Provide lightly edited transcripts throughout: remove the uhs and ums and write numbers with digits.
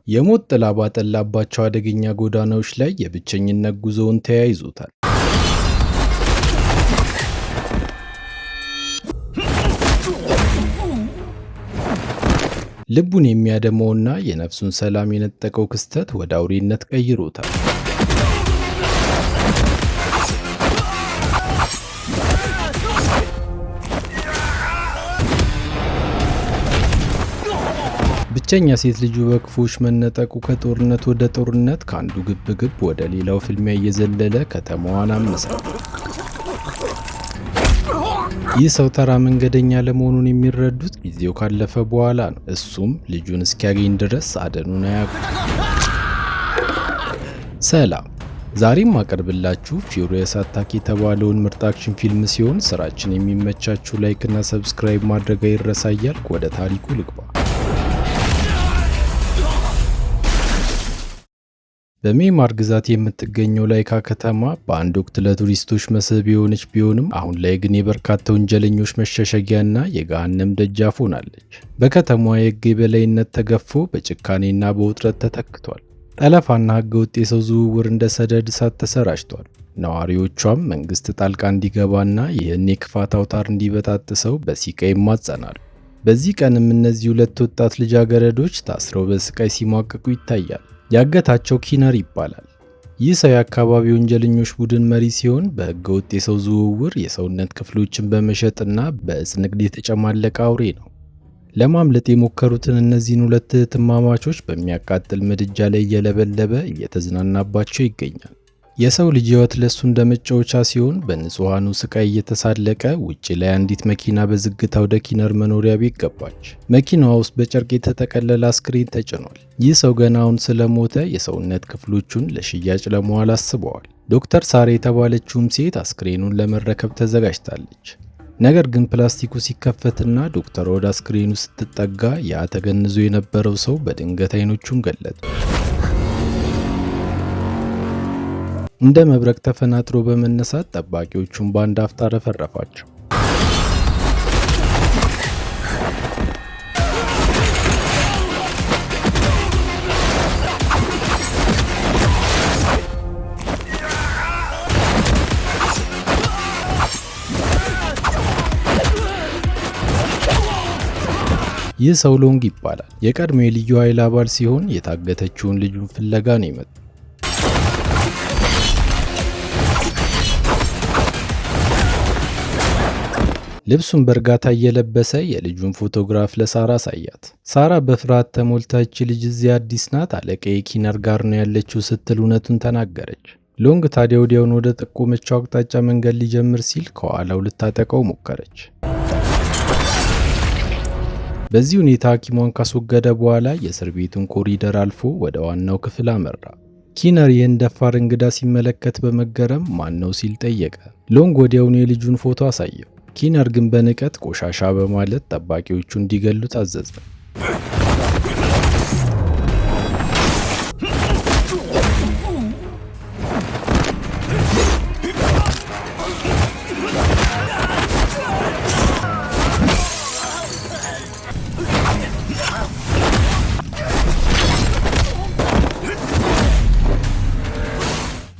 የሞት ጥላ ባጠላባቸው አደገኛ ጎዳናዎች ላይ የብቸኝነት ጉዞውን ተያይዞታል። ልቡን የሚያደማውና የነፍሱን ሰላም የነጠቀው ክስተት ወደ አውሬነት ቀይሮታል። ብቸኛ ሴት ልጁ በክፉዎች መነጠቁ ከጦርነት ወደ ጦርነት፣ ከአንዱ ግብግብ ወደ ሌላው ፍልሚያ እየዘለለ ከተማዋን አመሳል። ይህ ሰው ተራ መንገደኛ ለመሆኑን የሚረዱት ጊዜው ካለፈ በኋላ ነው። እሱም ልጁን እስኪያገኝ ድረስ አደኑን አያውቁም። ሰላም፣ ዛሬም አቀርብላችሁ ፊውሪየስ አታክ የተባለውን ምርጥ አክሽን ፊልም ሲሆን ስራችን የሚመቻችሁ ላይክ እና ሰብስክራይብ ማድረግ አይረሳ እያልኩ ወደ ታሪኩ ልግባ። በሜይማር ግዛት የምትገኘው ላይካ ከተማ በአንድ ወቅት ለቱሪስቶች መስህብ የሆነች ቢሆንም አሁን ላይ ግን የበርካታ ወንጀለኞች መሸሸጊያና የገሃነም ደጃፍ ሆናለች። በከተማዋ የሕግ የበላይነት ተገፎ በጭካኔና በውጥረት ተተክቷል። ጠለፋና ሕገወጥ የሰው ዝውውር እንደ ሰደድ እሳት ተሰራጭቷል። ነዋሪዎቿም መንግስት ጣልቃ እንዲገባና ይህን የክፋት አውታር እንዲበጣጥሰው በሲቃ ይማጸናሉ። በዚህ ቀንም እነዚህ ሁለት ወጣት ልጃገረዶች ታስረው በስቃይ ሲሟቀቁ ይታያል። ያገታቸው ኪነር ይባላል። ይህ ሰው የአካባቢ ወንጀለኞች ቡድን መሪ ሲሆን በሕገ ወጥ የሰው ዝውውር፣ የሰውነት ክፍሎችን በመሸጥና በእጽ ንግድ የተጨማለቀ አውሬ ነው። ለማምለጥ የሞከሩትን እነዚህን ሁለት እህትማማቾች በሚያቃጥል ምድጃ ላይ እየለበለበ እየተዝናናባቸው ይገኛል። የሰው ልጅ ሕይወት ለሱ እንደ መጫወቻ ሲሆን በንጹሐኑ ስቃይ እየተሳለቀ ውጪ ላይ አንዲት መኪና በዝግታ ወደ ኪነር መኖሪያ ቤት ገባች። መኪናዋ ውስጥ በጨርቅ የተጠቀለለ አስክሬን ተጭኗል። ይህ ሰው ገና አሁን ስለሞተ የሰውነት ክፍሎቹን ለሽያጭ ለመዋል አስበዋል። ዶክተር ሳራ የተባለችውም ሴት አስክሬኑን ለመረከብ ተዘጋጅታለች። ነገር ግን ፕላስቲኩ ሲከፈትና ዶክተሯ ወደ አስክሬኑ ስትጠጋ ያ ተገንዞ የነበረው ሰው በድንገት አይኖቹን ገለጠ። እንደ መብረቅ ተፈናጥሮ በመነሳት ጠባቂዎቹን በአንድ አፍታ ረፈረፋቸው። ይህ ሰው ሎንግ ይባላል። የቀድሞ የልዩ ኃይል አባል ሲሆን የታገተችውን ልጁን ፍለጋ ነው የመጣው። ልብሱን በእርጋታ እየለበሰ የልጁን ፎቶግራፍ ለሳራ አሳያት። ሳራ በፍርሃት ተሞልታ እቺ ልጅ እዚህ አዲስ ናት፣ አለቃዬ ኪነር ጋር ነው ያለችው ስትል እውነቱን ተናገረች። ሎንግ ታዲያ ወዲያውን ወደ ጠቆመችው አቅጣጫ መንገድ ሊጀምር ሲል ከኋላው ልታጠቀው ሞከረች። በዚህ ሁኔታ ሐኪሟን ካስወገደ በኋላ የእስር ቤቱን ኮሪደር አልፎ ወደ ዋናው ክፍል አመራ። ኪነር ይህን ደፋር እንግዳ ሲመለከት በመገረም ማን ነው ሲል ጠየቀ። ሎንግ ወዲያውኑ የልጁን ፎቶ አሳየው። ኪነር ግን በንቀት ቆሻሻ በማለት ጠባቂዎቹ እንዲገሉት አዘዘ።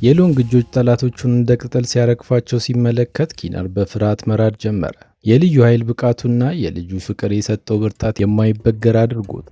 የሎንግ እጆች ጠላቶቹን እንደ ቅጠል ሲያረግፋቸው ሲመለከት ኪነር በፍርሃት መራድ ጀመረ። የልዩ ኃይል ብቃቱና የልጁ ፍቅር የሰጠው ብርታት የማይበገር አድርጎት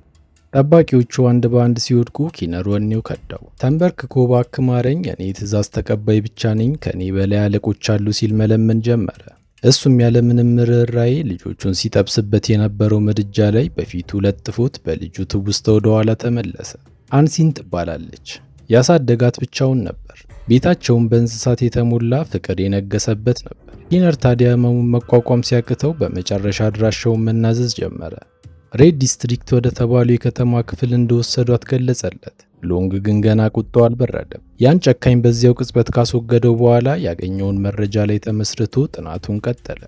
ጠባቂዎቹ አንድ በአንድ ሲወድቁ ኪነር ወኔው ከዳው። ተንበርክኮ እባክህ ማረኝ፣ እኔ ትእዛዝ ተቀባይ ብቻ ነኝ፣ ከኔ በላይ አለቆች አሉ ሲል መለመን ጀመረ። እሱም ያለምንም ርኅራኄ ልጆቹን ሲጠብስበት የነበረው ምድጃ ላይ በፊቱ ለጥፎት በልጁ ትውስታ ወደ ኋላ ተመለሰ። አንሲን ትባላለች። ያሳደጋት ብቻውን ነበር። ቤታቸውን በእንስሳት የተሞላ ፍቅር የነገሰበት ነበር። ኪነር ታዲያ ህመሙን መቋቋም ሲያቅተው በመጨረሻ አድራሻውን መናዘዝ ጀመረ። ሬድ ዲስትሪክት ወደ ተባሉ የከተማ ክፍል እንደወሰዷት ገለጸለት። ሎንግ ግን ገና ቁጣው አልበረደም። ያን ጨካኝ በዚያው ቅጽበት ካስወገደው በኋላ ያገኘውን መረጃ ላይ ተመስርቶ ጥናቱን ቀጠለ።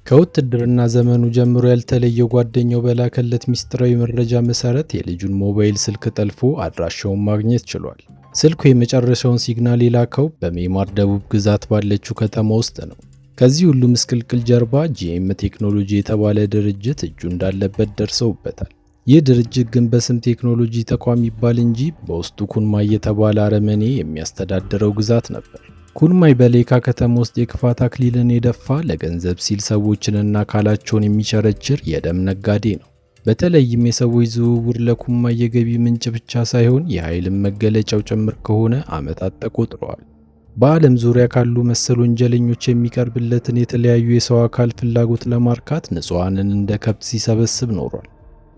ከውትድርና ዘመኑ ጀምሮ ያልተለየው ጓደኛው በላከለት ሚስጥራዊ መረጃ መሰረት የልጁን ሞባይል ስልክ ጠልፎ አድራሻውን ማግኘት ችሏል። ስልኩ የመጨረሻውን ሲግናል የላከው በሜይማር ደቡብ ግዛት ባለችው ከተማ ውስጥ ነው። ከዚህ ሁሉ ምስቅልቅል ጀርባ ጂኤም ቴክኖሎጂ የተባለ ድርጅት እጁ እንዳለበት ደርሰውበታል። ይህ ድርጅት ግን በስም ቴክኖሎጂ ተቋም ይባል እንጂ በውስጡ ኩንማይ የተባለ አረመኔ የሚያስተዳድረው ግዛት ነበር። ኩንማይ በሌካ ከተማ ውስጥ የክፋት አክሊልን የደፋ ለገንዘብ ሲል ሰዎችንና አካላቸውን የሚቸረችር የደም ነጋዴ ነው። በተለይም የሰዎች ዝውውር ለኩንማይ የገቢ ምንጭ ብቻ ሳይሆን የኃይልን መገለጫው ጭምር ከሆነ ዓመታት ተቆጥረዋል። በዓለም ዙሪያ ካሉ መሰል ወንጀለኞች የሚቀርብለትን የተለያዩ የሰው አካል ፍላጎት ለማርካት ንጹሐንን እንደ ከብት ሲሰበስብ ኖሯል።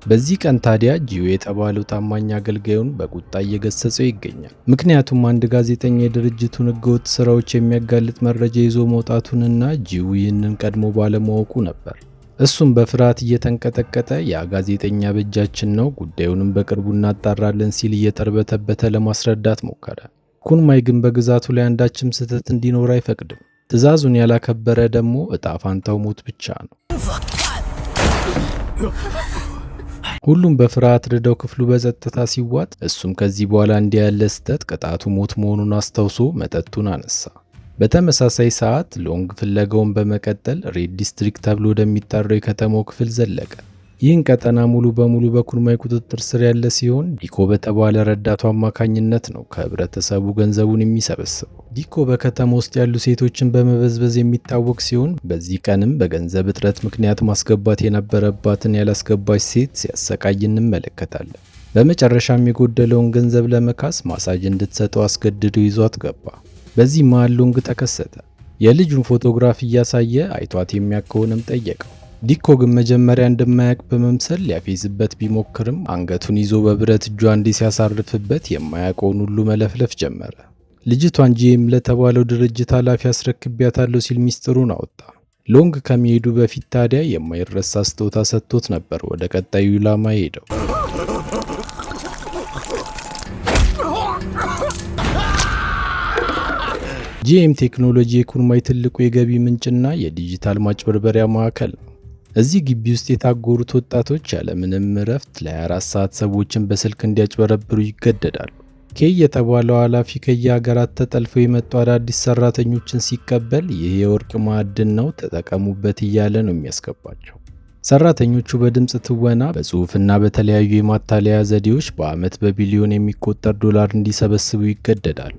በዚህ ቀን ታዲያ ጂዮ የተባለው ታማኝ አገልጋዩን በቁጣ እየገሰጸው ይገኛል። ምክንያቱም አንድ ጋዜጠኛ የድርጅቱን ሕገወጥ ስራዎች የሚያጋልጥ መረጃ ይዞ መውጣቱንና ጂዮ ይህንን ቀድሞ ባለማወቁ ነበር። እሱም በፍርሃት እየተንቀጠቀጠ ያ ጋዜጠኛ በእጃችን ነው፣ ጉዳዩንም በቅርቡ እናጣራለን ሲል እየተርበተበተ ለማስረዳት ሞከረ። ኩንማይ ግን በግዛቱ ላይ አንዳችም ስህተት እንዲኖር አይፈቅድም። ትዕዛዙን ያላከበረ ደግሞ እጣ ፋንታው ሞት ብቻ ነው። ሁሉም በፍርሃት ርደው ክፍሉ በጸጥታ ሲዋጥ፣ እሱም ከዚህ በኋላ እንዲህ ያለ ስህተት ቅጣቱ ሞት መሆኑን አስታውሶ መጠጡን አነሳ። በተመሳሳይ ሰዓት ሎንግ ፍለጋውን በመቀጠል ሬድ ዲስትሪክት ተብሎ ወደሚጠራው የከተማው ክፍል ዘለቀ። ይህን ቀጠና ሙሉ በሙሉ በኩንማይ ቁጥጥር ስር ያለ ሲሆን ዲኮ በተባለ ረዳቱ አማካኝነት ነው ከህብረተሰቡ ገንዘቡን የሚሰበስበው። ዲኮ በከተማ ውስጥ ያሉ ሴቶችን በመበዝበዝ የሚታወቅ ሲሆን በዚህ ቀንም በገንዘብ እጥረት ምክንያት ማስገባት የነበረባትን ያላስገባች ሴት ሲያሰቃይ እንመለከታለን። በመጨረሻም የጎደለውን ገንዘብ ለመካስ ማሳጅ እንድትሰጠው አስገድዶ ይዟት ገባ። በዚህ መሃል ሎንግ ተከሰተ። የልጁን ፎቶግራፍ እያሳየ አይቷት የሚያውቀውንም ጠየቀው። ዲኮ ግን መጀመሪያ እንደማያውቅ በመምሰል ሊያፌዝበት ቢሞክርም አንገቱን ይዞ በብረት እጇ እንዲህ ሲያሳርፍበት የማያውቀውን ሁሉ መለፍለፍ ጀመረ። ልጅቷን ጂኤም ለተባለው ድርጅት ኃላፊ አስረክቢያታለሁ ሲል ሚስጥሩን አወጣ። ሎንግ ከመሄዱ በፊት ታዲያ የማይረሳ ስጦታ ሰጥቶት ነበር ወደ ቀጣዩ ኢላማ ሄደው። ጂኤም ቴክኖሎጂ የኩንማይ ትልቁ የገቢ ምንጭና የዲጂታል ማጭበርበሪያ ማዕከል ነው። እዚህ ግቢ ውስጥ የታጎሩት ወጣቶች ያለምንም እረፍት ለ24 ሰዓት ሰዎችን በስልክ እንዲያጭበረብሩ ይገደዳሉ። ኬይ የተባለው ኃላፊ ከየሀገራት ተጠልፈው የመጡ አዳዲስ ሰራተኞችን ሲቀበል ይህ የወርቅ ማዕድን ነው ተጠቀሙበት እያለ ነው የሚያስገባቸው። ሰራተኞቹ በድምፅ ትወና፣ በጽሑፍና በተለያዩ የማታለያ ዘዴዎች በዓመት በቢሊዮን የሚቆጠር ዶላር እንዲሰበስቡ ይገደዳሉ።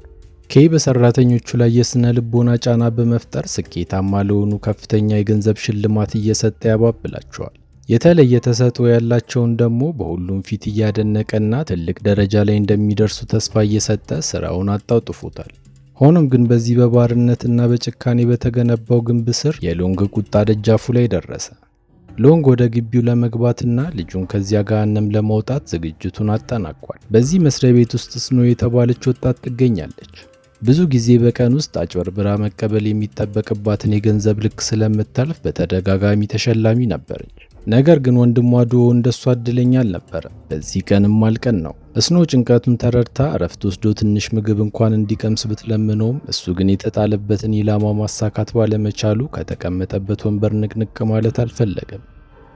ኬይ በሰራተኞቹ ላይ የስነ ልቦና ጫና በመፍጠር ስኬታማ ለሆኑ ከፍተኛ የገንዘብ ሽልማት እየሰጠ ያባብላቸዋል። የተለየ ተሰጥኦ ያላቸውን ደግሞ በሁሉም ፊት እያደነቀና ትልቅ ደረጃ ላይ እንደሚደርሱ ተስፋ እየሰጠ ስራውን አጣጥፎታል። ሆኖም ግን በዚህ በባርነትና በጭካኔ በተገነባው ግንብ ስር የሎንግ ቁጣ ደጃፉ ላይ ደረሰ። ሎንግ ወደ ግቢው ለመግባትና ልጁን ከዚያ ገሃነም ለማውጣት ዝግጅቱን አጠናቋል። በዚህ መስሪያ ቤት ውስጥ ስኖ የተባለች ወጣት ትገኛለች። ብዙ ጊዜ በቀን ውስጥ አጭበርብራ መቀበል የሚጠበቅባትን የገንዘብ ልክ ስለምታልፍ በተደጋጋሚ ተሸላሚ ነበረች። ነገር ግን ወንድሟ ዱኦ እንደሷ እድለኛ አልነበረም። በዚህ ቀንም አልቀን ነው። እስኖ ጭንቀቱን ተረድታ እረፍት ወስዶ ትንሽ ምግብ እንኳን እንዲቀምስ ብትለምነውም እሱ ግን የተጣለበትን ኢላማ ማሳካት ባለመቻሉ ከተቀመጠበት ወንበር ንቅንቅ ማለት አልፈለገም።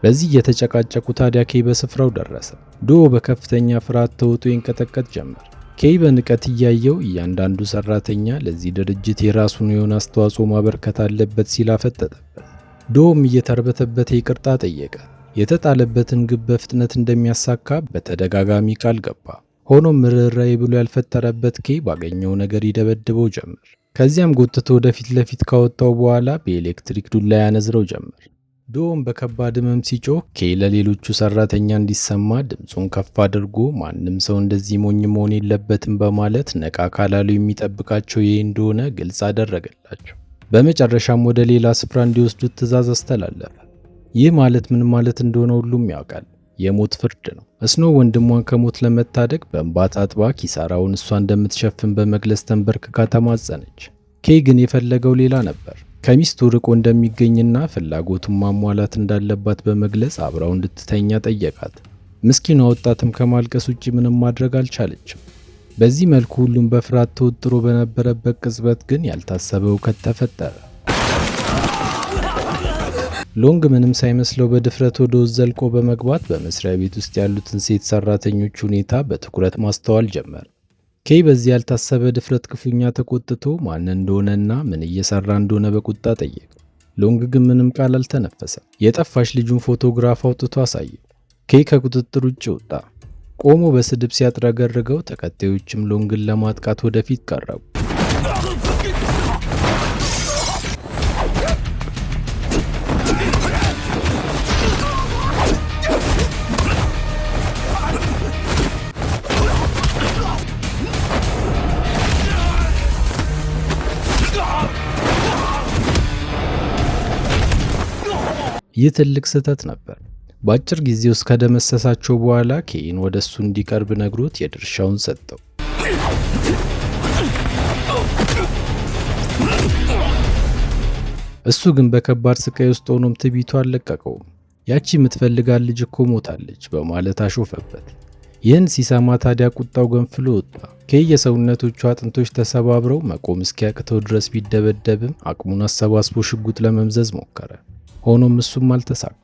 በዚህ እየተጨቃጨቁ ታዲያ ኬይ በስፍራው ደረሰ። ዱኦ በከፍተኛ ፍርሃት ተውጦ ይንቀጠቀጥ ጀመር። ኬይ በንቀት እያየው እያንዳንዱ ሰራተኛ ለዚህ ድርጅት የራሱን የሆነ አስተዋጽኦ ማበርከት አለበት ሲል አፈጠጠበት። ዱኦም እየተርበተበተ ይቅርታ ጠየቀ። የተጣለበትን ግብ በፍጥነት እንደሚያሳካ በተደጋጋሚ ቃል ገባ። ሆኖም ርኅራኄ ብሎ ያልፈጠረበት ኬይ ባገኘው ነገር ይደበድበው ጀመር። ከዚያም ጎትቶ ወደፊት ለፊት ካወጣው በኋላ በኤሌክትሪክ ዱላ ያነዝረው ጀመር። ዱኦም በከባድ ህመም ሲጮህ ኬይ ለሌሎቹ ሰራተኛ እንዲሰማ ድምፁን ከፍ አድርጎ ማንም ሰው እንደዚህ ሞኝ መሆን የለበትም በማለት ነቃ ካላሉ የሚጠብቃቸው ይህ እንደሆነ ግልጽ አደረገላቸው። በመጨረሻም ወደ ሌላ ስፍራ እንዲወስዱት ትዕዛዝ አስተላለፈ። ይህ ማለት ምን ማለት እንደሆነ ሁሉም ያውቃል። የሞት ፍርድ ነው። እስኖ ወንድሟን ከሞት ለመታደግ በእንባ ታጥባ ኪሳራውን እሷ እንደምትሸፍን በመግለጽ ተንበርክካ ተማጸነች። ኬይ ግን የፈለገው ሌላ ነበር። ከሚስቱ ርቆ እንደሚገኝና ፍላጎቱን ማሟላት እንዳለባት በመግለጽ አብራው እንድትተኛ ጠየቃት። ምስኪኗ ወጣትም ከማልቀስ ውጪ ምንም ማድረግ አልቻለችም። በዚህ መልኩ ሁሉም በፍርሃት ተወጥሮ በነበረበት ቅጽበት ግን ያልታሰበ እውከት ተፈጠረ። ሎንግ ምንም ሳይመስለው በድፍረት ወደ ውስጥ ዘልቆ በመግባት በመስሪያ ቤት ውስጥ ያሉትን ሴት ሰራተኞች ሁኔታ በትኩረት ማስተዋል ጀመረ። ኬይ በዚህ ያልታሰበ ድፍረት ክፉኛ ተቆጥቶ ማን እንደሆነና ምን እየሰራ እንደሆነ በቁጣ ጠየቀ። ሎንግ ግን ምንም ቃል አልተነፈሰም። የጠፋሽ ልጁን ፎቶግራፍ አውጥቶ አሳየው። ኬይ ከቁጥጥር ውጭ ወጣ። ቆሞ በስድብ ሲያጥረገርገው ተከታዮችም ሎንግን ለማጥቃት ወደፊት ቀረቡ። ይህ ትልቅ ስህተት ነበር። በአጭር ጊዜ ውስጥ ከደመሰሳቸው በኋላ ኬይን ወደ እሱ እንዲቀርብ ነግሮት የድርሻውን ሰጠው። እሱ ግን በከባድ ስቃይ ውስጥ ሆኖም ትዕቢቱ አልለቀቀውም። ያቺ የምትፈልጋት ልጅ እኮ ሞታለች በማለት አሾፈበት። ይህን ሲሰማ ታዲያ ቁጣው ገንፍሎ ወጣ። ኬይ የሰውነቶቹ አጥንቶች ተሰባብረው መቆም እስኪያቅተው ድረስ ቢደበደብም አቅሙን አሰባስቦ ሽጉጥ ለመምዘዝ ሞከረ። ሆኖም እሱም አልተሳካም።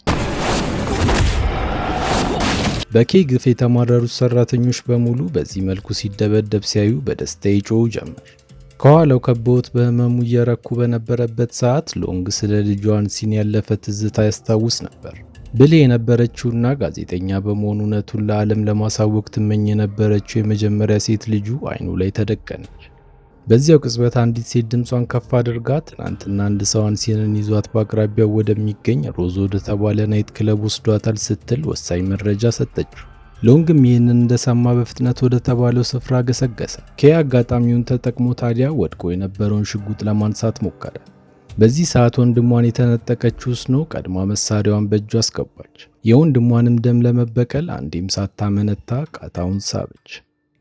በኬይ ግፍ የተማረሩት ሰራተኞች በሙሉ በዚህ መልኩ ሲደበደብ ሲያዩ በደስታ ይጮሁ ጀመር። ከኋላው ከበውት በህመሙ እየረኩ በነበረበት ሰዓት ሎንግ ስለ ልጇ አንሲን ያለፈ ትዝታ ያስታውስ ነበር። ብልህ የነበረችውና ጋዜጠኛ በመሆኑ እውነቱን ለዓለም ለማሳወቅ ትመኝ የነበረችው የመጀመሪያ ሴት ልጁ አይኑ ላይ ተደቀነች። በዚያው ቅጽበት አንዲት ሴት ድምጿን ከፍ አድርጋ ትናንትና አንድ ሰው አንሲንን ይዟት በአቅራቢያው ወደሚገኝ ሮዝ ወደ ተባለ ናይት ክለብ ወስዷታል ስትል ወሳኝ መረጃ ሰጠችው። ሎንግም ይህንን እንደሰማ በፍጥነት ወደ ተባለው ስፍራ ገሰገሰ። ኬይ አጋጣሚውን ተጠቅሞ ታዲያ ወድቆ የነበረውን ሽጉጥ ለማንሳት ሞከረ። በዚህ ሰዓት ወንድሟን የተነጠቀችው ስኖ ቀድማ መሳሪያዋን በእጇ አስገባች። የወንድሟንም ደም ለመበቀል አንዴም ሳታመነታ ቃታውን ሳበች።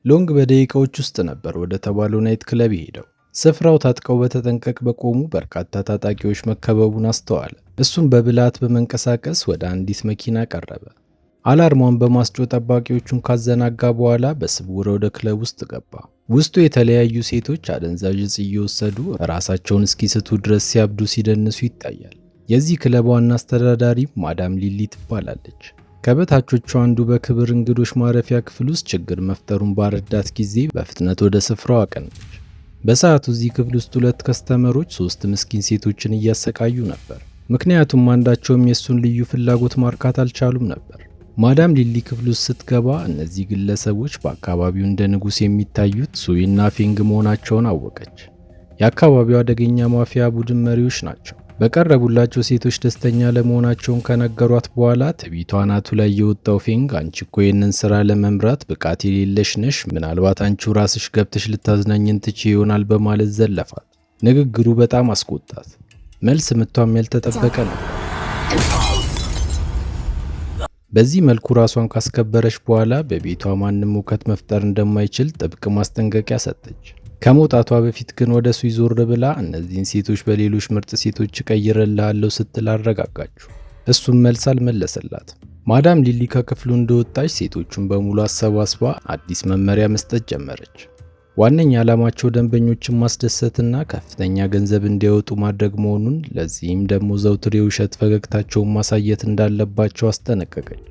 ሎንግ በደቂቃዎች ውስጥ ነበር ወደ ተባለው ናይት ክለብ ሄደው። ስፍራው ታጥቀው በተጠንቀቅ በቆሙ በርካታ ታጣቂዎች መከበቡን አስተዋለ። እሱም በብልሃት በመንቀሳቀስ ወደ አንዲት መኪና ቀረበ። አላርሟን በማስጮህ ጠባቂዎቹን ካዘናጋ በኋላ በስውር ወደ ክለብ ውስጥ ገባ። ውስጡ የተለያዩ ሴቶች አደንዛዥ እጽ እየወሰዱ ራሳቸውን እስኪስቱ ድረስ ሲያብዱ ሲደንሱ ይታያል። የዚህ ክለብ ዋና አስተዳዳሪ ማዳም ሊሊ ትባላለች። ከበታቾቹ አንዱ በክብር እንግዶች ማረፊያ ክፍል ውስጥ ችግር መፍጠሩን ባረዳት ጊዜ በፍጥነት ወደ ስፍራው አቀነች። በሰዓቱ እዚህ ክፍል ውስጥ ሁለት ከስተመሮች ሶስት ምስኪን ሴቶችን እያሰቃዩ ነበር። ምክንያቱም አንዳቸውም የእሱን ልዩ ፍላጎት ማርካት አልቻሉም ነበር። ማዳም ሊሊ ክፍል ውስጥ ስትገባ እነዚህ ግለሰቦች በአካባቢው እንደ ንጉሥ የሚታዩት ሱዊና ፌንግ መሆናቸውን አወቀች። የአካባቢው አደገኛ ማፊያ ቡድን መሪዎች ናቸው። በቀረቡላቸው ሴቶች ደስተኛ ለመሆናቸውን ከነገሯት በኋላ ትዕቢቷ አናቱ ላይ የወጣው ፌንግ አንቺ እኮ ይህንን ስራ ለመምራት ብቃት የሌለሽ ነሽ፣ ምናልባት አንቺው ራስሽ ገብተሽ ልታዝናኝን ትቺ ይሆናል በማለት ዘለፋት። ንግግሩ በጣም አስቆጣት። መልስ ምቷም ያልተጠበቀ ነው። በዚህ መልኩ ራሷን ካስከበረች በኋላ በቤቷ ማንም ሙከት መፍጠር እንደማይችል ጥብቅ ማስጠንቀቂያ ሰጠች። ከመውጣቷ በፊት ግን ወደ እሱ ይዞር ብላ እነዚህን ሴቶች በሌሎች ምርጥ ሴቶች እቀይርልሃለሁ ስትል አረጋጋችሁ። እሱም መልስ አልመለሰላትም። ማዳም ሊሊ ከክፍሉ እንደወጣች ሴቶቹን በሙሉ አሰባስባ አዲስ መመሪያ መስጠት ጀመረች። ዋነኛ ዓላማቸው ደንበኞችን ማስደሰትና ከፍተኛ ገንዘብ እንዲያወጡ ማድረግ መሆኑን፣ ለዚህም ደግሞ ዘውትር የውሸት ፈገግታቸውን ማሳየት እንዳለባቸው አስጠነቀቀች።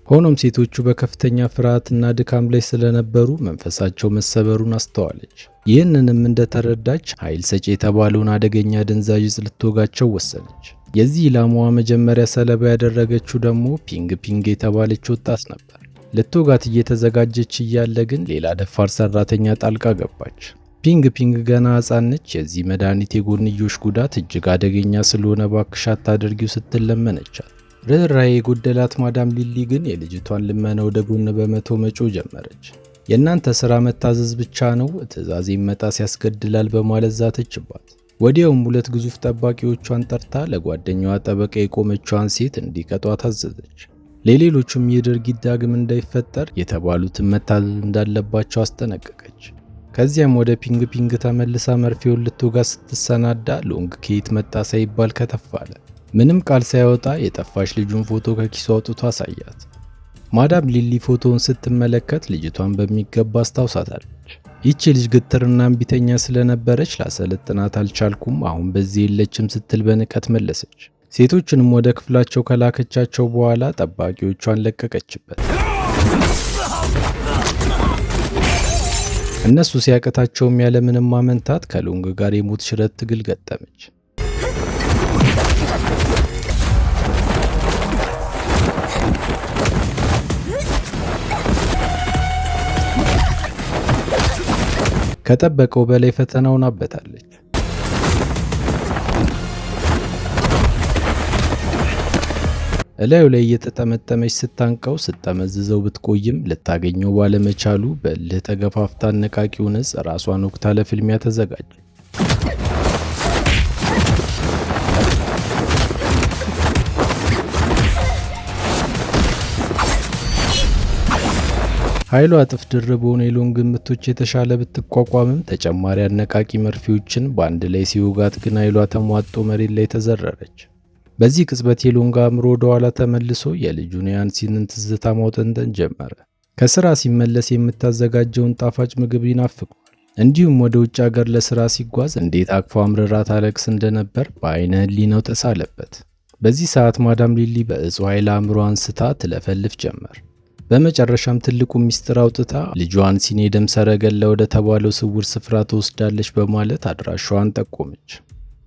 ሆኖም ሴቶቹ በከፍተኛ ፍርሃትና ድካም ላይ ስለነበሩ መንፈሳቸው መሰበሩን አስተዋለች። ይህንንም እንደተረዳች ኃይል ሰጪ የተባለውን አደገኛ አደንዛዥ ዕፅ ልትወጋቸው ወሰነች። የዚህ ኢላማዋ መጀመሪያ ሰለባ ያደረገችው ደግሞ ፒንግ ፒንግ የተባለች ወጣት ነበር። ልትወጋት እየተዘጋጀች እያለ ግን ሌላ ደፋር ሰራተኛ ጣልቃ ገባች። ፒንግ ፒንግ ገና ሕፃን ነች። የዚህ መድኃኒት የጎንዮሽ ጉዳት እጅግ አደገኛ ስለሆነ እባክሽ አታድርጊው ስትል ለመነቻት። ርኅራኄ የጎደላት ማዳም ሊሊ ግን የልጅቷን ልመና ወደ ጎን በመተው መጮህ ጀመረች። የእናንተ ሥራ መታዘዝ ብቻ ነው፣ ትዕዛዜን መጣስ ያስገድላል በማለት ዛተችባት። ወዲያውም ሁለት ግዙፍ ጠባቂዎቿን ጠርታ ለጓደኛዋ ጠበቃ የቆመችዋን ሴት እንዲቀጧት አዘዘች። ለሌሎቹም ይህ ድርጊት ዳግም እንዳይፈጠር የተባሉትን መታዘዝ እንዳለባቸው አስጠነቀቀች። ከዚያም ወደ ፒንግ ፒንግ ተመልሳ መርፌውን ልትወጋ ስትሰናዳ ሎንግ ከየት መጣ ሳይባል ከተፋለ። ምንም ቃል ሳያወጣ የጠፋች ልጁን ፎቶ ከኪሱ አውጥቶ አሳያት። ማዳም ሊሊ ፎቶውን ስትመለከት ልጅቷን በሚገባ አስታውሳታለች። ይቺ ልጅ ግትርና እምቢተኛ ስለነበረች ላሰለጥናት አልቻልኩም፣ አሁን በዚህ የለችም ስትል በንቀት መለሰች። ሴቶችንም ወደ ክፍላቸው ከላከቻቸው በኋላ ጠባቂዎቿን ለቀቀችበት። እነሱ ሲያቀታቸውም ያለምንም ማመንታት ከሎንግ ጋር የሞት ሽረት ትግል ገጠመች። ከጠበቀው በላይ ፈተናውን አበታለች። እላዩ ላይ እየተጠመጠመች ስታንቀው ስትጠመዝዘው ብትቆይም ልታገኘው ባለመቻሉ በእልህ ተገፋፍታ አነቃቂውን ዕፅ ራሷን ወግታ ለፍልሚያ ተዘጋጀ። ኃይሏ እጥፍ ድርብ ሆኖ የሎንግ ምቶች የተሻለ ብትቋቋምም ተጨማሪ አነቃቂ መርፌዎችን በአንድ ላይ ሲወጋት ግን ኃይሏ ተሟጦ መሬት ላይ ተዘረረች። በዚህ ቅጽበት የሎንግ አእምሮ ወደ ኋላ ተመልሶ የልጁን የአንሲንን ትዝታ ማውጠንጠን ጀመረ። ከስራ ሲመለስ የምታዘጋጀውን ጣፋጭ ምግብ ይናፍቀዋል። እንዲሁም ወደ ውጭ ሀገር ለስራ ሲጓዝ እንዴት አቅፎ አምርራ ታለቅስ እንደነበር በአይነ ህሊናው ተሳለበት። በዚህ ሰዓት ማዳም ሊሊ በእጹ ኃይል አእምሮ አንስታ ትለፈልፍ ጀመር። በመጨረሻም ትልቁ ሚስጥር አውጥታ ልጇ አንሲን የደም ሰረገላ ወደ ተባለው ስውር ስፍራ ትወስዳለች በማለት አድራሻዋን ጠቆመች።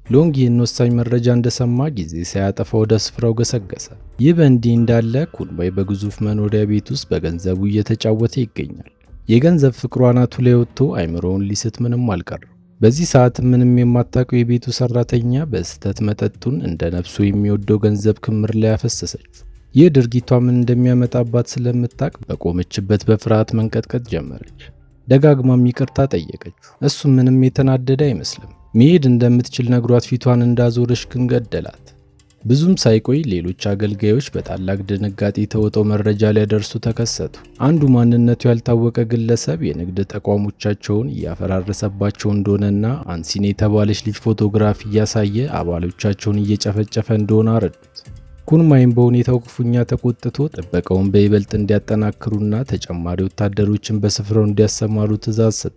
ሎንግ ይህን ወሳኝ መረጃ እንደሰማ ጊዜ ሳያጠፋ ወደ ስፍራው ገሰገሰ። ይህ በእንዲህ እንዳለ ኩንባይ በግዙፍ መኖሪያ ቤት ውስጥ በገንዘቡ እየተጫወተ ይገኛል። የገንዘብ ፍቅሩ አናቱ ላይ ወጥቶ አይምሮውን ሊስት ምንም አልቀረው። በዚህ ሰዓት ምንም የማታውቀው የቤቱ ሰራተኛ በስህተት መጠጡን እንደ ነፍሱ የሚወደው ገንዘብ ክምር ላይ አፈሰሰች። ይህ ድርጊቷ ምን እንደሚያመጣባት ስለምታውቅ በቆመችበት በፍርሃት መንቀጥቀጥ ጀመረች። ደጋግማም ይቅርታ ጠየቀችው። እሱም ምንም የተናደደ አይመስልም። መሄድ እንደምትችል ነግሯት ፊቷን እንዳዞረች ግን ገደላት። ብዙም ሳይቆይ ሌሎች አገልጋዮች በታላቅ ድንጋጤ ተውጠው መረጃ ሊያደርሱ ተከሰቱ። አንዱ ማንነቱ ያልታወቀ ግለሰብ የንግድ ተቋሞቻቸውን እያፈራረሰባቸው እንደሆነና አንሲን የተባለች ልጅ ፎቶግራፍ እያሳየ አባሎቻቸውን እየጨፈጨፈ እንደሆነ አረዱት። ኩንማይም በሁኔታው ክፉኛ ተቆጥቶ ጥበቃውን በይበልጥ እንዲያጠናክሩና ተጨማሪ ወታደሮችን በስፍራው እንዲያሰማሩ ትዕዛዝ ሰጠ።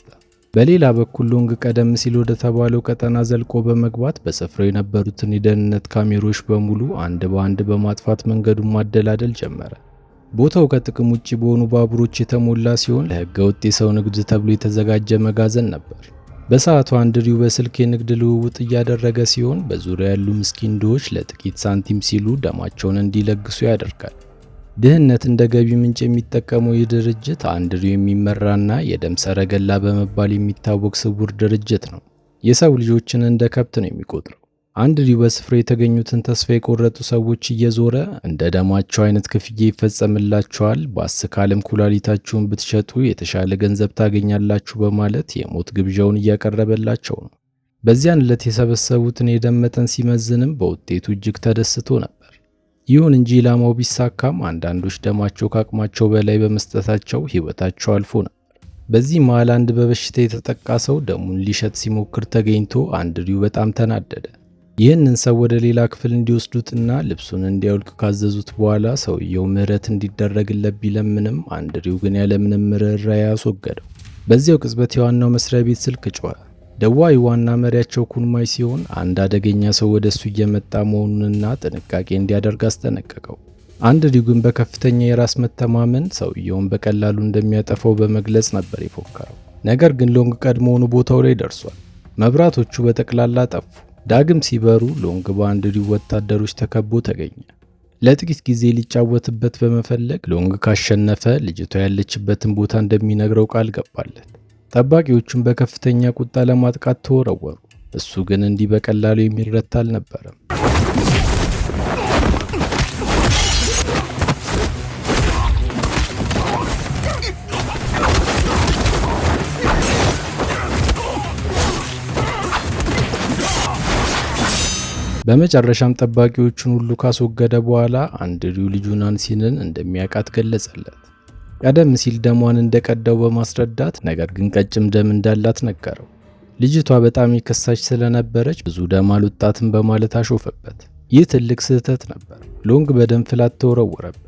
በሌላ በኩል ሎንግ ቀደም ሲል ወደ ተባለው ቀጠና ዘልቆ በመግባት በስፍራው የነበሩትን የደህንነት ካሜሮች በሙሉ አንድ በአንድ በማጥፋት መንገዱን ማደላደል ጀመረ። ቦታው ከጥቅም ውጭ በሆኑ ባቡሮች የተሞላ ሲሆን ለሕገ ወጥ የሰው ንግድ ተብሎ የተዘጋጀ መጋዘን ነበር። በሰዓቱ አንድሪው በስልክ የንግድ ልውውጥ እያደረገ ሲሆን በዙሪያ ያሉ ምስኪን ድሆች ለጥቂት ሳንቲም ሲሉ ደማቸውን እንዲለግሱ ያደርጋል። ድህነት እንደ ገቢ ምንጭ የሚጠቀመው ይህ ድርጅት አንድሪው የሚመራና የደም ሰረገላ በመባል የሚታወቅ ስውር ድርጅት ነው። የሰው ልጆችን እንደ ከብት ነው የሚቆጥረው። አንድሪው በስፍራው የተገኙትን ተስፋ የቆረጡ ሰዎች እየዞረ እንደ ደማቸው አይነት ክፍያ ይፈጸምላቸዋል፣ በአስካልም ኩላሊታችሁን ብትሸጡ የተሻለ ገንዘብ ታገኛላችሁ በማለት የሞት ግብዣውን እያቀረበላቸው ነው። በዚያን ዕለት የሰበሰቡትን የደም መጠን ሲመዝንም በውጤቱ እጅግ ተደስቶ ነበር። ይሁን እንጂ ኢላማው ቢሳካም አንዳንዶች ደማቸው ከአቅማቸው በላይ በመስጠታቸው ሕይወታቸው አልፎ ነበር። በዚህ መሃል አንድ በበሽታ የተጠቃ ሰው ደሙን ሊሸጥ ሲሞክር ተገኝቶ አንድሪው በጣም ተናደደ። ይህንን ሰው ወደ ሌላ ክፍል እንዲወስዱትና ልብሱን እንዲያወልቅ ካዘዙት በኋላ ሰውየው ምህረት እንዲደረግለት ቢለምንም አንድሪው ግን ያለምንም ርኅራኄ ያስወገደው። በዚያው ቅጽበት የዋናው መስሪያ ቤት ስልክ ጮኸ። ደዋይ ዋና መሪያቸው ኩንማይ ሲሆን አንድ አደገኛ ሰው ወደሱ እየመጣ መሆኑንና ጥንቃቄ እንዲያደርግ አስጠነቀቀው። አንድሪው ግን በከፍተኛ የራስ መተማመን ሰውየውን በቀላሉ እንደሚያጠፋው በመግለጽ ነበር የፎከረው። ነገር ግን ሎንግ ቀድሞውኑ ቦታው ላይ ደርሷል። መብራቶቹ በጠቅላላ ጠፉ። ዳግም ሲበሩ ሎንግ በአንድሪው ወታደሮች ተከቦ ተገኘ። ለጥቂት ጊዜ ሊጫወትበት በመፈለግ ሎንግ ካሸነፈ ልጅቷ ያለችበትን ቦታ እንደሚነግረው ቃል ገባለት። ጠባቂዎቹን በከፍተኛ ቁጣ ለማጥቃት ተወረወሩ። እሱ ግን እንዲህ በቀላሉ የሚረታ አልነበረም። በመጨረሻም ጠባቂዎቹን ሁሉ ካስወገደ በኋላ አንድሪው ልጁን አንሲንን እንደሚያውቃት ገለጸለት። ቀደም ሲል ደሟን እንደቀዳው በማስረዳት ነገር ግን ቀጭም ደም እንዳላት ነገረው። ልጅቷ በጣም የከሳች ስለነበረች ብዙ ደም አልወጣትም በማለት አሾፈበት። ይህ ትልቅ ስህተት ነበር። ሎንግ በደም ፍላት ተወረወረበት።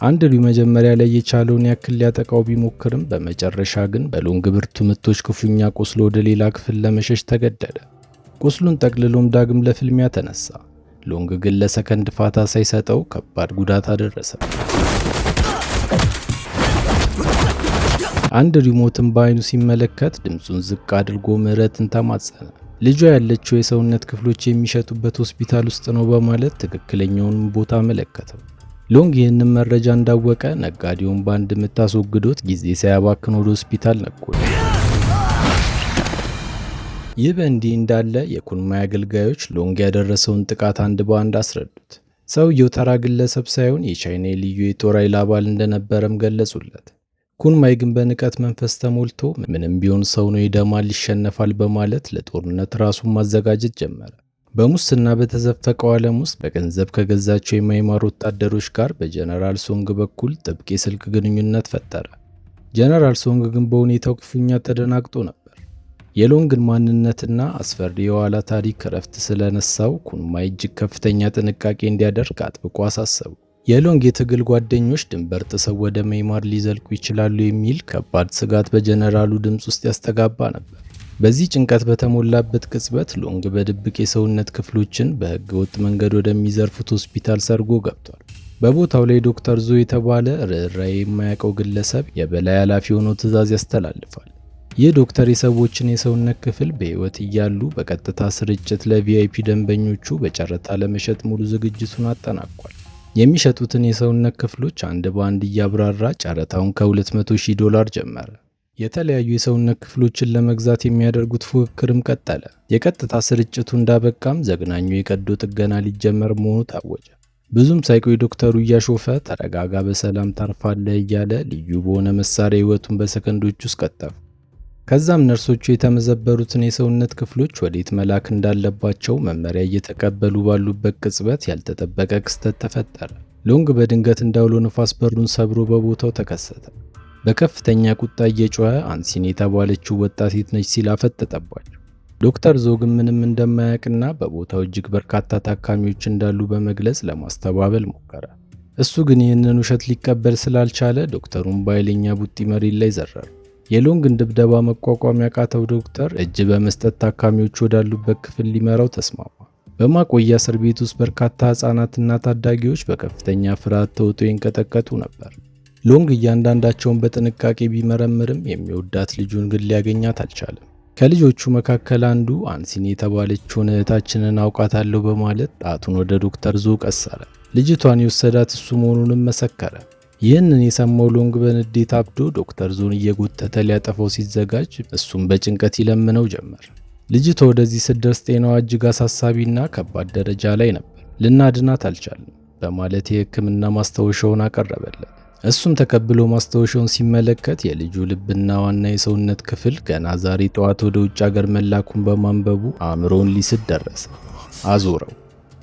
አንድሪው መጀመሪያ ላይ የቻለውን ያክል ሊያጠቃው ቢሞክርም በመጨረሻ ግን በሎንግ ብርቱ ምቶች ክፉኛ ቆስሎ ወደ ሌላ ክፍል ለመሸሽ ተገደደ። ቁስሉን ጠቅልሎም ዳግም ለፍልሚያ ተነሳ። ሎንግ ግን ለሰከንድ ፋታ ሳይሰጠው ከባድ ጉዳት አደረሰ። አንድሪው ሞትን በአይኑ ሲመለከት ድምፁን ዝቅ አድርጎ ምህረትን ተማጸነ። ልጇ ያለችው የሰውነት ክፍሎች የሚሸጡበት ሆስፒታል ውስጥ ነው በማለት ትክክለኛውን ቦታ አመለከተው። ሎንግ ይህንን መረጃ እንዳወቀ ነጋዴውን በአንድ ምት አስወግዶት ጊዜ ሳያባክን ወደ ሆስፒታል ነጎደ። ይህ በእንዲህ እንዳለ የኩንማይ አገልጋዮች ሎንግ ያደረሰውን ጥቃት አንድ በአንድ አስረዱት። ሰውየው ተራ ግለሰብ ሳይሆን የቻይና ልዩ የጦር ኃይል አባል እንደነበረም ገለጹለት። ኩንማይ ግን በንቀት መንፈስ ተሞልቶ ምንም ቢሆን ሰው ነው፣ ይደማል፣ ይሸነፋል በማለት ለጦርነት ራሱን ማዘጋጀት ጀመረ። በሙስና በተዘፈቀው ዓለም ውስጥ በገንዘብ ከገዛቸው የማይማር ወታደሮች ጋር በጀነራል ሶንግ በኩል ጥብቅ የስልክ ግንኙነት ፈጠረ። ጀነራል ሶንግ ግን በሁኔታው ክፉኛ ተደናግጦ ነበር። የሎንግን ማንነትና አስፈሪ የኋላ ታሪክ እረፍት ስለነሳው ኩንማይ እጅግ ከፍተኛ ጥንቃቄ እንዲያደርግ አጥብቆ አሳሰቡ። የሎንግ የትግል ጓደኞች ድንበር ጥሰው ወደ ማይማር ሊዘልቁ ይችላሉ የሚል ከባድ ስጋት በጀነራሉ ድምፅ ውስጥ ያስተጋባ ነበር። በዚህ ጭንቀት በተሞላበት ቅጽበት ሎንግ በድብቅ የሰውነት ክፍሎችን በሕገ ወጥ መንገድ ወደሚዘርፉት ሆስፒታል ሰርጎ ገብቷል። በቦታው ላይ ዶክተር ዞ የተባለ ርኅራኄ የማያውቀው ግለሰብ የበላይ ኃላፊ ሆኖ ትዕዛዝ ያስተላልፋል። ይህ ዶክተር የሰዎችን የሰውነት ክፍል በሕይወት እያሉ በቀጥታ ስርጭት ለቪአይፒ ደንበኞቹ በጨረታ ለመሸጥ ሙሉ ዝግጅቱን አጠናቋል። የሚሸጡትን የሰውነት ክፍሎች አንድ በአንድ እያብራራ ጨረታውን $200,000 ጀመረ። የተለያዩ የሰውነት ክፍሎችን ለመግዛት የሚያደርጉት ፉክክርም ቀጠለ። የቀጥታ ስርጭቱ እንዳበቃም ዘግናኙ የቀዶ ጥገና ሊጀመር መሆኑ ታወጀ። ብዙም ሳይቆይ ዶክተሩ እያሾፈ ተረጋጋ፣ በሰላም ታርፋለህ እያለ ልዩ በሆነ መሳሪያ ሕይወቱን በሰከንዶች ውስጥ ቀጠፉ። ከዛም ነርሶቹ የተመዘበሩትን የሰውነት ክፍሎች ወዴት መላክ እንዳለባቸው መመሪያ እየተቀበሉ ባሉበት ቅጽበት ያልተጠበቀ ክስተት ተፈጠረ። ሎንግ በድንገት እንዳውሎ ነፋስ በሩን ሰብሮ በቦታው ተከሰተ። በከፍተኛ ቁጣ እየጮኸ አንሲን የተባለችው ወጣት ሴት ነች ሲል አፈጠጠባቸው። ዶክተር ዞ ግን ምንም እንደማያውቅና በቦታው እጅግ በርካታ ታካሚዎች እንዳሉ በመግለጽ ለማስተባበል ሞከረ። እሱ ግን ይህንን ውሸት ሊቀበል ስላልቻለ ዶክተሩን በኃይለኛ ቡጢ መሬት ላይ ዘረሩ። የሎንግን ድብደባ መቋቋም ያቃተው ዶክተር እጅ በመስጠት ታካሚዎች ወዳሉበት ክፍል ሊመራው ተስማማ። በማቆያ እስር ቤት ውስጥ በርካታ ሕፃናትና ታዳጊዎች በከፍተኛ ፍርሃት ተውጠው ይንቀጠቀጡ ነበር። ሎንግ እያንዳንዳቸውን በጥንቃቄ ቢመረምርም የሚወዳት ልጁን ግን ሊያገኛት አልቻለም። ከልጆቹ መካከል አንዱ አንሲን የተባለችውን እህታችንን አውቃታለሁ በማለት ጣቱን ወደ ዶክተር ዞ ቀሰረ። ልጅቷን የወሰዳት እሱ መሆኑንም መሰከረ። ይህንን የሰማው ሎንግ በንዴት አብዶ ዶክተር ዞን እየጎተተ ሊያጠፋው ሲዘጋጅ እሱም በጭንቀት ይለምነው ጀመር። ልጅቷ ወደዚህ ስትደርስ ጤናዋ እጅግ አሳሳቢና ከባድ ደረጃ ላይ ነበር። ልናድናት አልቻልንም በማለት የሕክምና ማስታወሻውን አቀረበለት። እሱም ተቀብሎ ማስታወሻውን ሲመለከት የልጁ ልብና ዋና የሰውነት ክፍል ገና ዛሬ ጠዋት ወደ ውጭ ሀገር መላኩን በማንበቡ አእምሮውን ሊስት ደረሰ። አዞረው።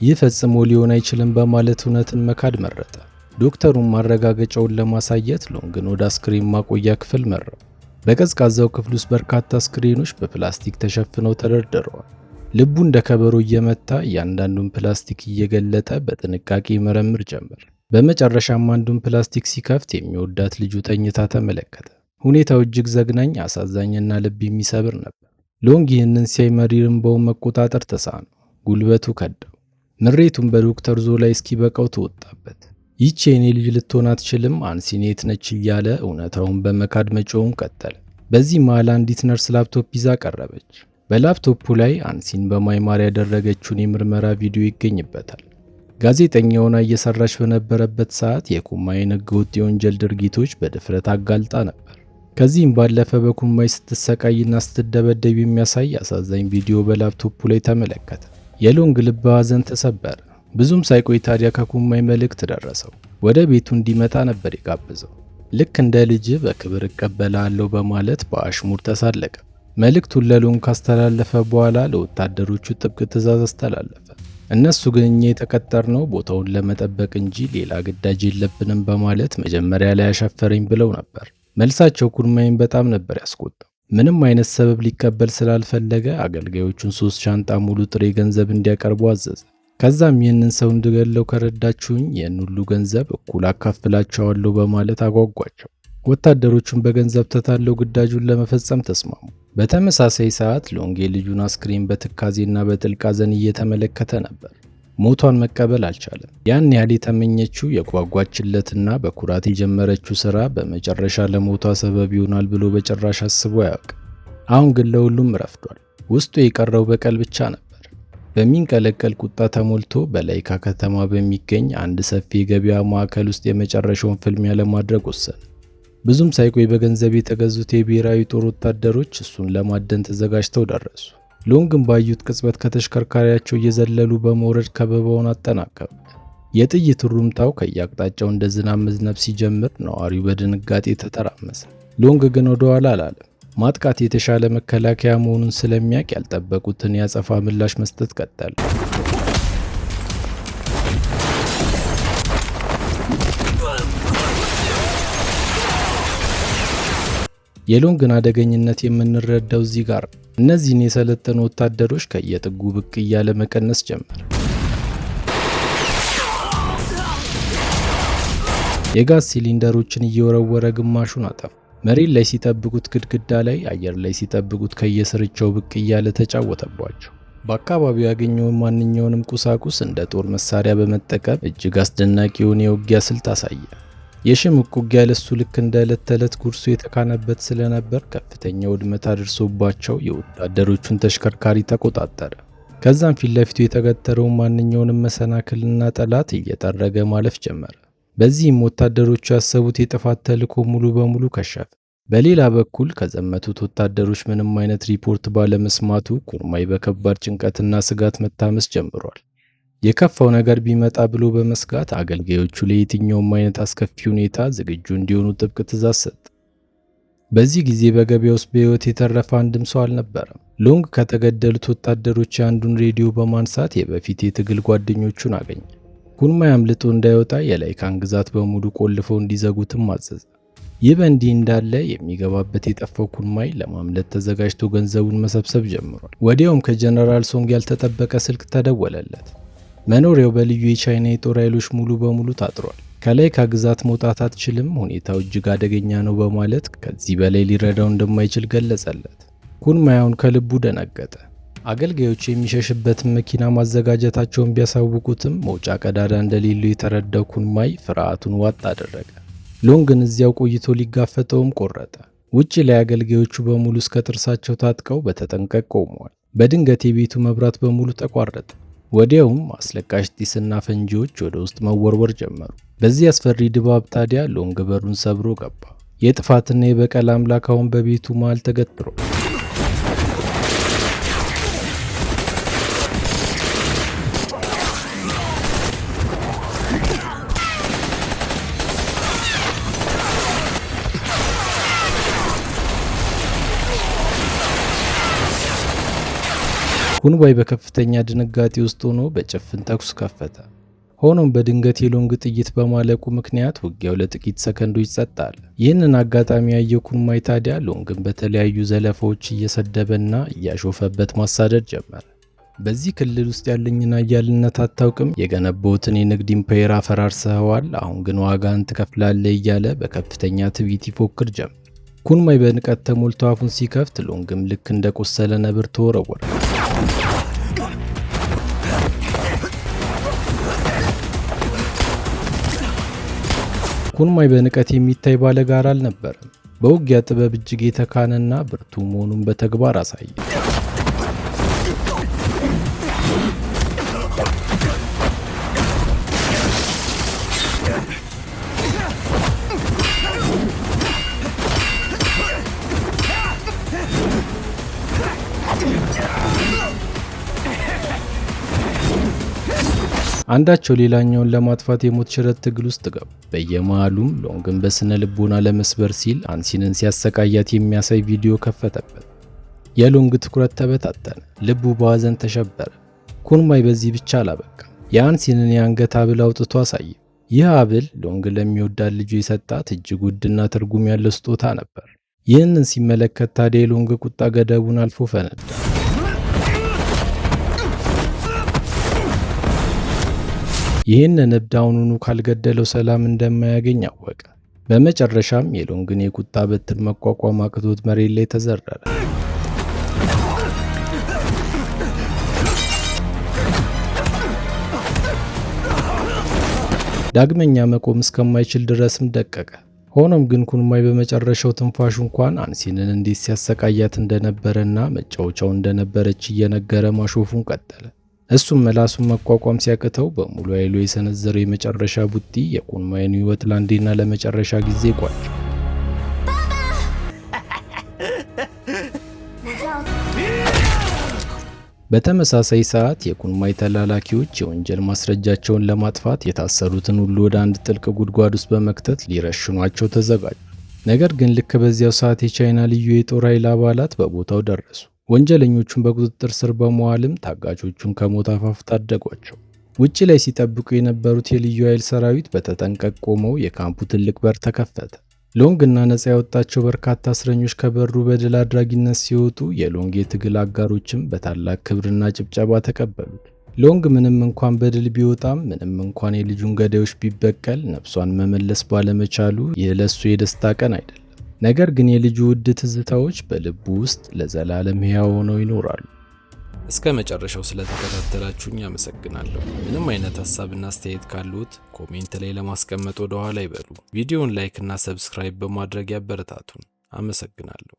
ይህ ፈጽሞ ሊሆን አይችልም በማለት እውነትን መካድ መረጠ። ዶክተሩን ማረጋገጫውን ለማሳየት ሎንግን ወደ አስክሬን ማቆያ ክፍል መራው። በቀዝቃዛው ክፍል ውስጥ በርካታ አስክሬኖች በፕላስቲክ ተሸፍነው ተደርድረዋል። ልቡ እንደ ከበሮ እየመታ እያንዳንዱን ፕላስቲክ እየገለጠ በጥንቃቄ ይመረምር ጀመር። በመጨረሻም አንዱን ፕላስቲክ ሲከፍት የሚወዳት ልጁ ተኝታ ተመለከተ። ሁኔታው እጅግ ዘግናኝ፣ አሳዛኝና ልብ የሚሰብር ነበር። ሎንግ ይህንን ሲያይ መሪር እንባውን መቆጣጠር ተሳነው። ጉልበቱ ከዳው። ምሬቱን በዶክተር ዞ ላይ እስኪበቃው ተወጣበት። ይህች የኔ ልጅ ልትሆን አትችልም፣ አንሲን የት ነች እያለ እውነታውን በመካድ መጮውን ቀጠለ። በዚህ መሃል አንዲት ነርስ ላፕቶፕ ይዛ ቀረበች። በላፕቶፑ ላይ አንሲን በማይማር ያደረገችውን የምርመራ ቪዲዮ ይገኝበታል። ጋዜጠኛ ሆና እየሰራች በነበረበት ሰዓት የኩንማይን ሕገወጥ የወንጀል ድርጊቶች በድፍረት አጋልጣ ነበር። ከዚህም ባለፈ በኩንማይ ስትሰቃይና ስትደበደብ የሚያሳይ አሳዛኝ ቪዲዮ በላፕቶፑ ላይ ተመለከተ። የሎንግ ልብ ሐዘን ተሰበረ። ብዙም ሳይቆይ ታዲያ ከኩንማይ መልእክት ደረሰው። ወደ ቤቱ እንዲመጣ ነበር የጋበዘው። ልክ እንደ ልጅ በክብር እቀበላለሁ በማለት በአሽሙር ተሳለቀ። መልእክቱን ለሎንግ ካስተላለፈ በኋላ ለወታደሮቹ ጥብቅ ትዕዛዝ አስተላለፈ። እነሱ ግን እኛ የተቀጠርነው ቦታውን ለመጠበቅ እንጂ ሌላ ግዳጅ የለብንም በማለት መጀመሪያ ላይ አሻፈረኝ ብለው ነበር። መልሳቸው ኩንማይን በጣም ነበር ያስቆጣው። ምንም አይነት ሰበብ ሊቀበል ስላልፈለገ አገልጋዮቹን 3 ሻንጣ ሙሉ ጥሬ ገንዘብ እንዲያቀርቡ አዘዘ። ከዛም ይህንን ሰው እንድገለው ከረዳችሁኝ ይህን ሁሉ ገንዘብ እኩል አካፍላቸዋለሁ በማለት አጓጓቸው። ወታደሮቹን በገንዘብ ተታለው ግዳጁን ለመፈጸም ተስማሙ። በተመሳሳይ ሰዓት ሎንግ የልጁን አስክሬን በትካዜና በጥልቅ ሐዘን እየተመለከተ ነበር። ሞቷን መቀበል አልቻለም። ያን ያህል የተመኘችው የጓጓችለትና በኩራት የጀመረችው ሥራ በመጨረሻ ለሞቷ ሰበብ ይሆናል ብሎ በጭራሽ አስቦ አያውቅም። አሁን ግን ለሁሉም ረፍዷል። ውስጡ የቀረው በቀል ብቻ ነበር። በሚንቀለቀል ቁጣ ተሞልቶ በላይካ ከተማ በሚገኝ አንድ ሰፊ የገበያ ማዕከል ውስጥ የመጨረሻውን ፍልሚያ ለማድረግ ወሰነ። ብዙም ሳይቆይ በገንዘብ የተገዙት የብሔራዊ ጦር ወታደሮች እሱን ለማደን ተዘጋጅተው ደረሱ። ሎንግን ባዩት ቅጽበት ከተሽከርካሪያቸው እየዘለሉ በመውረድ ከበባውን አጠናከሩት። የጥይት ሩምታው ከየአቅጣጫው እንደ ዝናብ መዝነብ ሲጀምር ነዋሪው በድንጋጤ ተተራመሰ። ሎንግ ግን ወደ ኋላ አላለም። ማጥቃት የተሻለ መከላከያ መሆኑን ስለሚያውቅ ያልጠበቁትን ያጸፋ ምላሽ መስጠት ቀጠለ። የሎንግን አደገኝነት የምንረዳው እዚህ ጋር ነው። እነዚህን የሰለጠኑ ወታደሮች ከየጥጉ ብቅ እያለ መቀነስ ጀመረ። የጋዝ ሲሊንደሮችን እየወረወረ ግማሹን አጠፋ። መሬት ላይ ሲጠብቁት ግድግዳ ላይ፣ አየር ላይ ሲጠብቁት ከየስርቻው ብቅ እያለ ተጫወተባቸው። በአካባቢው ያገኘውን ማንኛውንም ቁሳቁስ እንደ ጦር መሳሪያ በመጠቀም እጅግ አስደናቂ የሆነ የውጊያ ስልት አሳየ። የሽምቅ ውጊያ ለሱ ልክ እንደ ዕለት ተዕለት ጉርሱ የተካነበት ስለነበር ከፍተኛ ውድመት አድርሶባቸው የወታደሮቹን ተሽከርካሪ ተቆጣጠረ። ከዛም ፊት ለፊቱ የተገተረውን ማንኛውንም መሰናክልና ጠላት እየጠረገ ማለፍ ጀመረ። በዚህም ወታደሮቹ ያሰቡት የጥፋት ተልዕኮ ሙሉ በሙሉ ከሸፈ። በሌላ በኩል ከዘመቱት ወታደሮች ምንም አይነት ሪፖርት ባለመስማቱ ኩርማይ በከባድ ጭንቀትና ስጋት መታመስ ጀምሯል። የከፋው ነገር ቢመጣ ብሎ በመስጋት አገልጋዮቹ ለየትኛውም አይነት አስከፊ ሁኔታ ዝግጁ እንዲሆኑ ጥብቅ ትዕዛዝ ሰጠ። በዚህ ጊዜ በገበያ ውስጥ በሕይወት የተረፈ አንድም ሰው አልነበረም። ሎንግ ከተገደሉት ወታደሮች አንዱን ሬዲዮ በማንሳት የበፊት የትግል ጓደኞቹን አገኘ። ኩርማይ አምልጦ እንዳይወጣ የላይካን ግዛት በሙሉ ቆልፈው እንዲዘጉትም አዘዘ። ይህ በእንዲህ እንዳለ የሚገባበት የጠፋው ኩርማይ ለማምለጥ ተዘጋጅቶ ገንዘቡን መሰብሰብ ጀምሯል። ወዲያውም ከጀነራል ሶንግ ያልተጠበቀ ስልክ ተደወለለት። መኖሪያው በልዩ የቻይና የጦር ኃይሎች ሙሉ በሙሉ ታጥሯል። ከላይካ ግዛት መውጣት አትችልም፣ ሁኔታው እጅግ አደገኛ ነው በማለት ከዚህ በላይ ሊረዳው እንደማይችል ገለጸለት። ኩርማይ አሁን ከልቡ ደነገጠ። አገልጋዮቹ የሚሸሽበትን መኪና ማዘጋጀታቸውን ቢያሳውቁትም መውጫ ቀዳዳ እንደሌለው የተረዳው ኩርማይ ፍርሃቱን ዋጥ አደረገ። ሎንግን እዚያው ቆይቶ ሊጋፈጠውም ቆረጠ። ውጪ ላይ አገልጋዮቹ በሙሉ እስከ ጥርሳቸው ታጥቀው በተጠንቀቅ ቆመዋል። በድንገት የቤቱ መብራት በሙሉ ተቋረጠ። ወዲያውም አስለቃሽ ጢስና ፈንጂዎች ወደ ውስጥ መወርወር ጀመሩ። በዚህ አስፈሪ ድባብ ታዲያ ሎንግ በሩን ሰብሮ ገባ። የጥፋትና የበቀል አምላክ አሁን በቤቱ መሃል ተገትሮ ኩርማይ በከፍተኛ ድንጋጤ ውስጥ ሆኖ በጭፍን ተኩስ ከፈተ። ሆኖም በድንገት የሎንግ ጥይት በማለቁ ምክንያት ውጊያው ለጥቂት ሰከንዶች ጸጥ አለ። ይህንን አጋጣሚ ያየው ኩርማይ ታዲያ ሎንግን በተለያዩ ዘለፋዎች እየሰደበና እያሾፈበት ማሳደድ ጀመረ። በዚህ ክልል ውስጥ ያለኝን ኃያልነት አታውቅም፣ የገነባሁትን የንግድ ኢምፓየር አፈራርሰኸዋል፣ አሁን ግን ዋጋን ትከፍላለህ እያለ በከፍተኛ ትዕቢት ይፎክር ጀመር። ኩርማይ በንቀት ተሞልቶ አፉን ሲከፍት ሎንግም ልክ እንደ ቆሰለ ነብር ተወረወረ። ኩርማይ በንቀት የሚታይ ባለጋራ አልነበረም። በውጊያ ጥበብ እጅግ የተካነና ብርቱ መሆኑን በተግባር አሳየ። አንዳቸው ሌላኛውን ለማጥፋት የሞት ሽረት ትግል ውስጥ ገቡ። በየመሃሉም ሎንግን በስነ ልቦና ለመስበር ሲል አንሲንን ሲያሰቃያት የሚያሳይ ቪዲዮ ከፈተበት። የሎንግ ትኩረት ተበታተነ፣ ልቡ በሐዘን ተሸበረ። ኩርማይ በዚህ ብቻ አላበቃም። የአንሲንን የአንገት ሐብል አውጥቶ አሳየ። ይህ ሐብል ሎንግ ለሚወዳት ልጁ የሰጣት እጅግ ውድና ትርጉም ያለው ስጦታ ነበር። ይህንን ሲመለከት ታዲያ የሎንግ ቁጣ ገደቡን አልፎ ፈነዳ። ይህንን እብድ አሁኑኑ ካልገደለው ሰላም እንደማያገኝ አወቀ። በመጨረሻም የሎንግን የቁጣ በትር መቋቋም አቅቶት መሬት ላይ ተዘረረ። ዳግመኛ መቆም እስከማይችል ድረስም ደቀቀ። ሆኖም ግን ኩንማይ በመጨረሻው ትንፋሹ እንኳን አንሲንን እንዴት ሲያሰቃያት እንደነበረና መጫወቻው እንደነበረች እየነገረ ማሾፉን ቀጠለ። እሱም መላሱን መቋቋም ሲያቅተው በሙሉ ኃይሉ የሰነዘረው የመጨረሻ ቡጢ የኩንማይን ሕይወት ለአንዴና ለመጨረሻ ጊዜ ቋጨው። በተመሳሳይ ሰዓት የኩንማይ ተላላኪዎች የወንጀል ማስረጃቸውን ለማጥፋት የታሰሩትን ሁሉ ወደ አንድ ጥልቅ ጉድጓድ ውስጥ በመክተት ሊረሽኗቸው ተዘጋጁ። ነገር ግን ልክ በዚያው ሰዓት የቻይና ልዩ የጦር ኃይል አባላት በቦታው ደረሱ። ወንጀለኞቹን በቁጥጥር ስር በመዋልም ታጋቾቹን ከሞት አፋፍ ታደጓቸው። ውጪ ላይ ሲጠብቁ የነበሩት የልዩ ኃይል ሰራዊት በተጠንቀቅ ቆመው የካምፑ ትልቅ በር ተከፈተ። ሎንግ እና ነጻ ያወጣቸው በርካታ እስረኞች ከበሩ በድል አድራጊነት ሲወጡ የሎንግ የትግል አጋሮችም በታላቅ ክብርና ጭብጨባ ተቀበሉት። ሎንግ ምንም እንኳን በድል ቢወጣም፣ ምንም እንኳን የልጁን ገዳዮች ቢበቀል፣ ነፍሷን መመለስ ባለመቻሉ ይህ ለሱ የደስታ ቀን አይደለም። ነገር ግን የልጁ ውድ ትዝታዎች በልቡ ውስጥ ለዘላለም ሕያው ሆነው ይኖራሉ። እስከ መጨረሻው ስለተከታተላችሁኝ አመሰግናለሁ። ምንም አይነት ሐሳብና አስተያየት ካሉት ኮሜንት ላይ ለማስቀመጥ ወደ ኋላ ይበሉ። ቪዲዮውን ላይክ እና ሰብስክራይብ በማድረግ ያበረታቱን። አመሰግናለሁ።